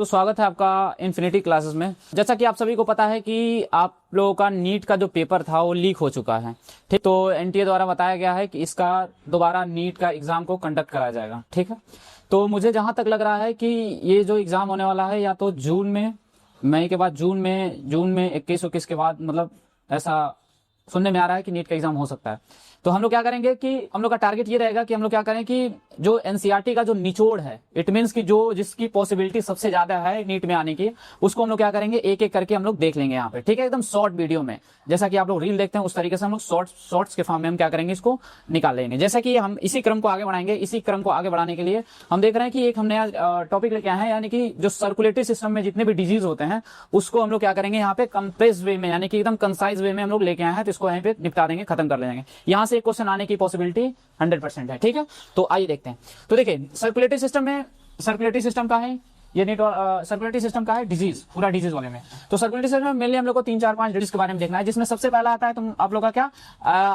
तो स्वागत है आपका इन्फिनिटी क्लासेस में। जैसा कि आप सभी को पता है कि आप लोगों का नीट का जो पेपर था वो लीक हो चुका है, ठीक। तो एनटीए द्वारा बताया गया है कि इसका दोबारा नीट का एग्जाम को कंडक्ट कराया जाएगा, ठीक है। तो मुझे जहां तक लग रहा है कि ये जो एग्जाम होने वाला है या तो जून में, मई के बाद जून में 21 के बाद, मतलब ऐसा सुनने में आ रहा है कि नीट का एग्जाम हो सकता है। तो हम लोग क्या करेंगे कि हम लोग का टारगेट ये रहेगा कि हम लोग क्या करें कि जो एनसीईआरटी का जो निचोड़ है, इट मींस कि जो जिसकी पॉसिबिलिटी सबसे ज्यादा है नीट में आने की, उसको हम लोग क्या करेंगे एक एक करके हम लोग देख लेंगे यहाँ पे, ठीक है। एकदम शॉर्ट वीडियो में, जैसा कि आप लोग रील देखते हैं उस तरीके से हम लोग शॉर्ट्स के फॉर्म में हम क्या करेंगे, इसको निकाल लेंगे। जैसा कि हम इसी क्रम को आगे बढ़ाएंगे। इसी क्रम को आगे बढ़ाने के लिए हम देख रहे हैं कि एक हम नया टॉपिक लेके आए हैं, यानी कि जो सर्कुलेटरी सिस्टम में जितने भी डिजीज होते हैं उसको हम लोग क्या करेंगे यहाँ पे कंप्रेस वे में, यानी कि एकदम कंसाइज वे में हम लोग लेके आए हैं। तो इसको यहाँ पे निपटा देंगे, खत्म कर लेंगे। यहाँ से एक क्वेश्चन आने की पॉसिबिलिटी 100% है, ठीक है। तो आइए देखते हैं। तो देखिए सर्कुलेटरी सिस्टम में, सर्कुलेटरी सिस्टम का है ये नीट, सर्कुलेटरी सिस्टम का है डिजीज, पूरा डिजीज वाले में। तो सर्कुलेटरी सिस्टम में मेनली हम लोग को 3 4 5 डिजीज के बारे में देखना है, जिसमें सबसे पहला आता है तो आप लोग का क्या,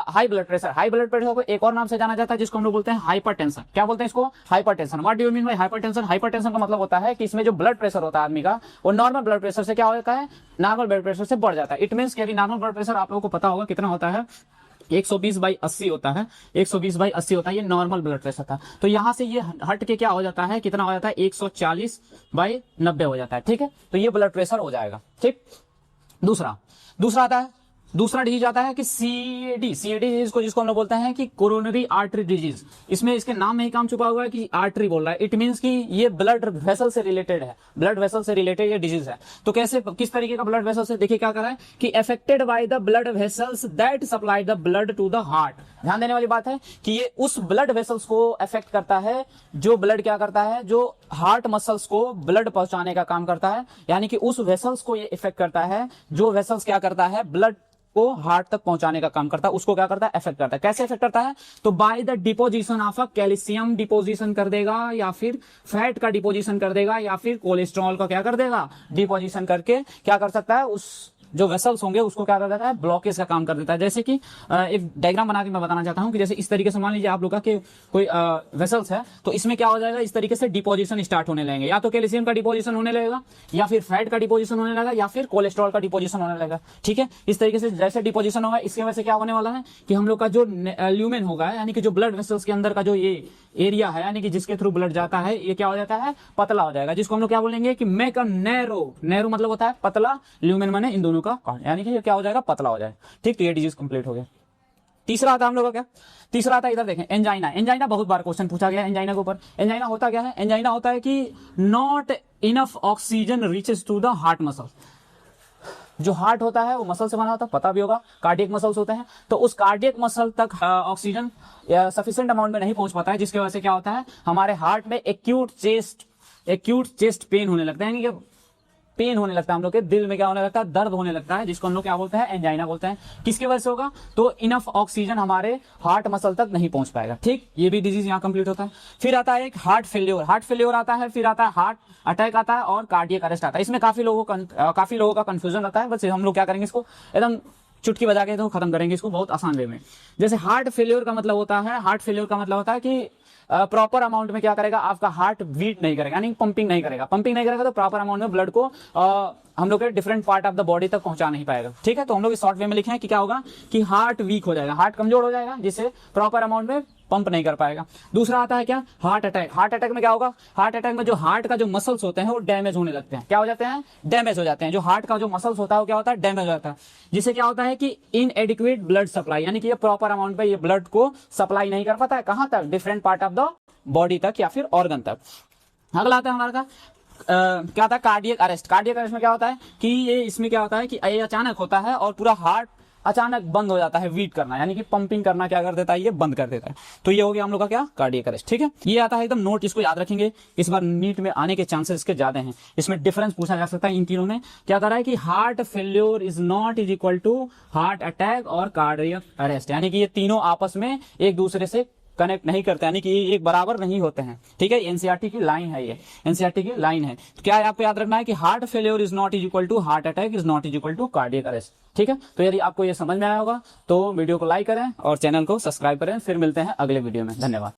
high blood pressure. High blood pressure को एक और नाम से जाना जाता है जिसको हम लोग बोलते हैं हाइपरटेंशन। क्या बोलते हैं इसको? Hypertension. What do you mean by hypertension? Hypertension का मतलब होता है कि इसमें जो ब्लड प्रेशर होता है आदमी का, वो नॉर्मल ब्लड प्रेशर से क्या होता है, नॉर्मल ब्लड प्रेशर से बढ़ जाता है। इट मींस कि अभी नॉर्मल ब्लड प्रेशर आप लोगों को पता होगा कितना होता है, 120/80 होता है। 120/80 होता है, ये नॉर्मल ब्लड प्रेशर था। तो यहां से ये हट के क्या हो जाता है, कितना हो जाता है, 140/90 हो जाता है, ठीक है। तो ये ब्लड प्रेशर हो जाएगा, ठीक। दूसरा आता है, दूसरा डिजीज आता है कि सीएडी डिजीज को, जिसको हम लोग बोलते हैं कि कोरोनरी आर्टरी डिजीज। इसमें इसके नाम में ही काम छुपा हुआ है कि आर्टरी बोल रहा है। इट मींस कि ये ब्लड वेसल से रिलेटेड है, ब्लड वेसल से रिलेटेड ये डिजीज है। तो कैसे, किस तरीके का ब्लड वेसल से, देखिए क्या कर रहा है कि affected by the blood vessels that supply the blood to the heart. ध्यान देने वाली बात है कि ये उस ब्लड वेसल्स को अफेक्ट करता है जो ब्लड क्या करता है, जो हार्ट मसल्स को ब्लड पहुंचाने का काम करता है। यानी कि उस वेसल्स को ये इफेक्ट करता है, जो वेसल्स क्या करता है, ब्लड को हार्ट तक पहुंचाने का काम करता है, उसको क्या करता है, इफेक्ट करता है। कैसे इफेक्ट करता है? तो by the deposition of a calcium deposition कर देगा, या फिर फैट का डिपोजिशन कर देगा, या फिर कोलेस्ट्रॉल का क्या कर देगा, डिपोजिशन करके क्या कर सकता है, उस जो वेसल्स होंगे उसको क्या कर देता है, ब्लॉकेज का काम कर देता है। जैसे कि एक डायग्राम बना के मैं बताना चाहता हूं कि जैसे इस तरीके से मान लीजिए आप लोग का कि कोई वेसल्स है, तो इसमें क्या हो जाएगा, इस तरीके से डिपोजिशन स्टार्ट होने लगेंगे। या तो कैल्शियम का डिपोजिशन होने लगेगा, या फिर फैट का डिपोजिशन होने लगेगा, या फिर कोलेस्ट्रॉल का डिपोजिशन होने लगेगा, ठीक है। इस तरीके से जैसे डिपोजिशन होगा, इसकी वजह से क्या होने वाला है कि हम लोग का जो ल्यूमेन होगा, यानी कि जो ब्लड वेसल्स के अंदर का जो ये एरिया है, यानी कि जिसके थ्रू ब्लड जाता है, ये क्या हो जाता है, पतला हो जाएगा। जिसको हम लोग क्या बोलेंगे कि मेक अ नैरो मतलब होता है पतला, ल्यूमेन माने इन दोनों का, यानी कि क्या हो जाएगा, पतला हो जाएगा, ठीक। तो ये डिजीज कंप्लीट हो गया। तीसरा आता है हम लोग का क्या, तीसरा आता है, इधर देखें, एंजाइना। एंजाइना बहुत बार क्वेश्चन पूछा गया एंजाइना के ऊपर। एंजाइना होता क्या है? एंजाइना होता है कि not enough oxygen reaches to the heart muscle. जो हार्ट होता है वो मसल से बना होता है, पता भी होगा, कार्डियक मसल्स होते हैं। तो उस कार्डियक मसल तक ऑक्सीजन सफिशिएंट अमाउंट में नहीं पहुंच पाता है, जिसकी वजह से क्या होता है, हमारे हार्ट में एक्यूट चेस्ट पेन होने लगता है, यानी कि पेन होने लगता है, हम लोग के दिल में क्या होने लगता है, दर्द होने लगता है, जिसको हम लोग क्या बोलते हैं, एंजाइना बोलते हैं। किसकी वजह से होगा? तो इनफ ऑक्सीजन हमारे हार्ट मसल तक नहीं पहुंच पाएगा, ठीक। ये भी डिजीज यहाँ कंप्लीट होता है। फिर आता है एक हार्ट फेल्योर आता है, फिर आता है हार्ट अटैक आता है, और कार्डियक अरेस्ट आता है। इसमें काफी लोगों का कंफ्यूजन रहता है, बस हम लोग क्या करेंगे, इसको एकदम चुटकी बजा के तो खत्म करेंगे इसको बहुत आसान वे में। जैसे हार्ट फेल्योर का मतलब होता है, कि प्रॉपर अमाउंट में क्या करेगा, आपका हार्ट बीट नहीं करेगा, यानी पंपिंग नहीं करेगा तो प्रॉपर अमाउंट में ब्लड को हम लोग के different part of the body तक पहुंचा नहीं पाएगा, ठीक है। तो हम लोग इस शॉर्ट वे में लिखे हैं कि क्या होगा कि हार्ट वीक हो जाएगा, हार्ट कमजोर हो जाएगा, जिससे प्रॉपर अमाउंट में पंप नहीं कर पाएगा। दूसरा आता है क्या, हार्ट अटैक। हार्ट अटैक में क्या होगा, हार्ट अटैक में जो हार्ट का जो मसल्स होते हैं वो डैमेज होने लगते हैं। क्या हो जाते हैं? डैमेज हो जाते हैं। जो हार्ट का जो मसल्स होता है वो क्या होता है, डैमेज हो जाता है, जिससे क्या होता है कि इनएडिक्वेट ब्लड सप्लाई, यानी कि ये प्रॉपर अमाउंट में ये ब्लड को सप्लाई नहीं कर पाता है, कहां तक, different part of the body तक या फिर ऑर्गन तक। अगला आता है हमारा क्या होता है, कार्डियक अरेस्ट। कार्डियक अरेस्ट में क्या होता है कि ये, इसमें क्या होता है कि ये अचानक होता है और पूरा हार्ट अचानक बंद हो जाता है बीट करना, यानी कि पंपिंग करना क्या कर देता है, ये बंद कर देता है। तो ये हो गया हम लोग का क्या, कार्डियक अरेस्ट, ठीक है। ये आता है एकदम नोट, इसको याद रखेंगे, इस बार नीट में आने के चांसेस इसके ज्यादा हैं। इसमें डिफरेंस पूछा जा सकता है इन तीनों में। क्या कर रहा है कि heart failure is not is equal to heart attack और कार्डियक अरेस्ट, यानी कि ये तीनों आपस में एक दूसरे से कनेक्ट नहीं करते, यानी कि ये एक बराबर नहीं होते हैं, ठीक है। एनसीईआरटी की लाइन है, ये एनसीईआरटी की लाइन है। तो क्या आपको याद रखना है कि heart failure is not is equal to heart attack is not is equal to cardiac arrest, ठीक है। तो यदि आपको ये समझ में आया होगा तो वीडियो को लाइक करें और चैनल को सब्सक्राइब करें। फिर मिलते हैं अगले वीडियो में। धन्यवाद।